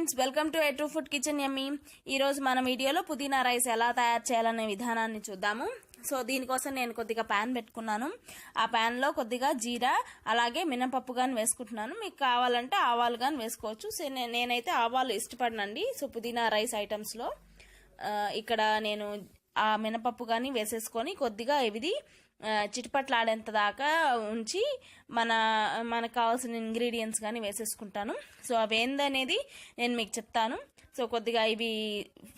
Friends, welcome to ఎట్రూ food kitchen yummy. ఈరోజు మన వీడియోలో పుదీనా రైస్ ఎలా తయారు చేయాలనే విధానాన్ని చూద్దాము. సో దీనికోసం నేను కొద్దిగా ప్యాన్ పెట్టుకున్నాను. ఆ ప్యాన్లో కొద్దిగా జీరా అలాగే మినపప్పు కానీ వేసుకుంటున్నాను. మీకు కావాలంటే ఆవాలు కానీ వేసుకోవచ్చు. సో నేనైతే ఆవాలు ఇష్టపడనండి. సో పుదీనా రైస్ ఐటమ్స్లో ఇక్కడ నేను ఆ మినపప్పు కానీ వేసేసుకొని కొద్దిగా ఇది చిటిపట్లాడేంత దాకా ఉంచి మనకు కావాల్సిన ఇంగ్రీడియంట్స్ కానీ వేసేసుకుంటాను. సో అవి ఏందనేది నేను మీకు చెప్తాను. సో కొద్దిగా ఇవి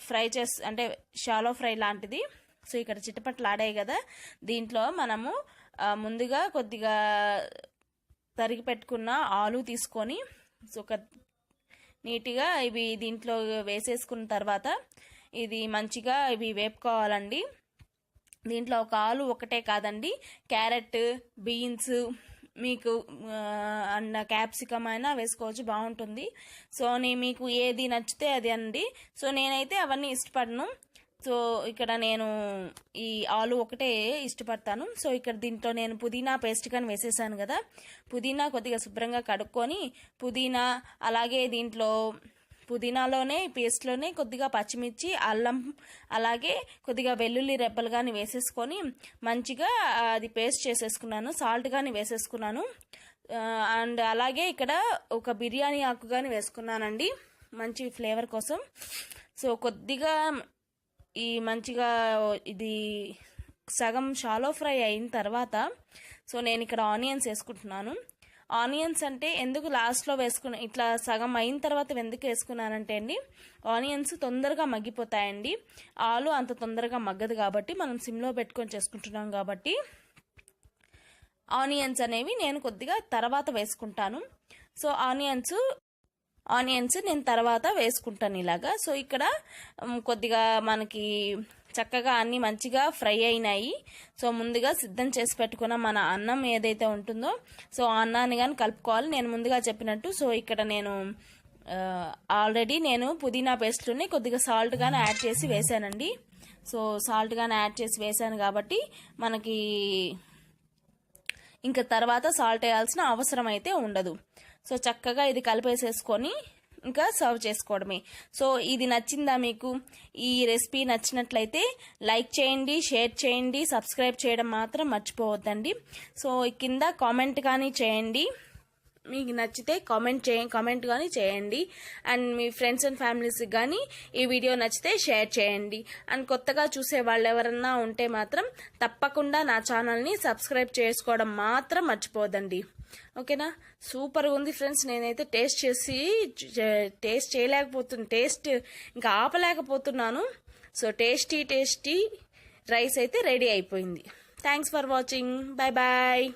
ఫ్రై అంటే షాలో ఫ్రై లాంటిది. సో ఇక్కడ చిటపట్లాడాయి కదా, దీంట్లో మనము ముందుగా కొద్దిగా తరిగి పెట్టుకున్న ఆలు తీసుకొని సో నీట్గా ఇవి దీంట్లో వేసేసుకున్న తర్వాత ఇది మంచిగా ఇవి వేపుకోవాలండి. దీంట్లో ఒక ఆలు ఒకటే కాదండి, క్యారెట్, బీన్స్, మీకు అన్న క్యాప్సికమ్ అయినా వేసుకోవచ్చు, బాగుంటుంది. సో మీకు ఏది నచ్చితే అది అండి. సో నేనైతే అవన్నీ ఇష్టపడను. సో ఇక్కడ నేను ఈ ఆలు ఒకటే ఇష్టపడతాను. సో ఇక్కడ దీంట్లో నేను పుదీనా పేస్ట్ కానీ వేసేసాను కదా, పుదీనా కొద్దిగా శుభ్రంగా కడుక్కొని పుదీనా అలాగే దీంట్లో పుదీనాలోనే పేస్ట్లోనే కొద్దిగా పచ్చిమిర్చి, అల్లం అలాగే కొద్దిగా వెల్లుల్లి రెబ్బలు కానీ వేసేసుకొని మంచిగా అది పేస్ట్ చేసేసుకున్నాను. సాల్ట్ కానీ వేసేసుకున్నాను. అండ్ అలాగే ఇక్కడ ఒక బిర్యానీ ఆకు కానీ వేసుకున్నానండి మంచి ఫ్లేవర్ కోసం. సో కొద్దిగా ఈ మంచిగా ఇది సగం షాలో ఫ్రై అయిన తర్వాత సో నేను ఇక్కడ ఆనియన్స్ వేసుకుంటున్నాను. ఆనియన్స్ అంటే ఎందుకు లాస్ట్లో వేసుకున్నా, ఇట్లా సగం అయిన తర్వాత ఎందుకు వేసుకున్నానంటే అండి, ఆనియన్స్ తొందరగా మగ్గిపోతాయండి. ఆలు అంత తొందరగా మగ్గదు కాబట్టి మనం సిమ్లో పెట్టుకొని చేసుకుంటున్నాం కాబట్టి ఆనియన్స్ అనేవి నేను కొద్దిగా తర్వాత వేసుకుంటాను. సో ఆనియన్స్ నేను తర్వాత వేసుకుంటాను ఇలాగా. సో ఇక్కడ కొద్దిగా మనకి చక్కగా అన్నీ మంచిగా ఫ్రై అయినాయి. సో ముందుగా సిద్ధం చేసి పెట్టుకున్న మన అన్నం ఏదైతే ఉంటుందో సో ఆ అన్నాన్ని కానీ కలుపుకోవాలి నేను ముందుగా చెప్పినట్టు. సో ఇక్కడ నేను ఆల్రెడీ నేను పుదీనా పేస్ట్లోనే కొద్దిగా సాల్ట్ కానీ యాడ్ చేసి వేసానండి. సో సాల్ట్ కానీ యాడ్ చేసి వేసాను కాబట్టి మనకి ఇంకా తర్వాత సాల్ట్ వేయాల్సిన అవసరం అయితే ఉండదు. సో చక్కగా ఇది కలిపేసేసుకొని ఇంకా సర్వ్ చేసుకోవడమే. సో ఇది నచ్చిందా మీకు? ఈ రెసిపీ నచ్చినట్లయితే లైక్ చేయండి, షేర్ చేయండి, సబ్స్క్రైబ్ చేయడం మాత్రం మర్చిపోవద్దండి. సో కింద కామెంట్ కానీ చేయండి, మీకు నచ్చితే కామెంట్ కానీ చేయండి. అండ్ మీ ఫ్రెండ్స్ అండ్ ఫ్యామిలీస్కి కానీ ఈ వీడియో నచ్చితే షేర్ చేయండి. అండ్ కొత్తగా చూసే వాళ్ళు ఎవరన్నా ఉంటే మాత్రం తప్పకుండా నా ఛానల్ని సబ్స్క్రైబ్ చేసుకోవడం మాత్రం మర్చిపోదండి. ఓకేనా? సూపర్గా ఉంది ఫ్రెండ్స్. నేనైతే టేస్ట్ ఇంకా ఆపలేకపోతున్నాను. సో టేస్టీ రైస్ అయితే రెడీ అయిపోయింది. Thanks for watching. Bye bye.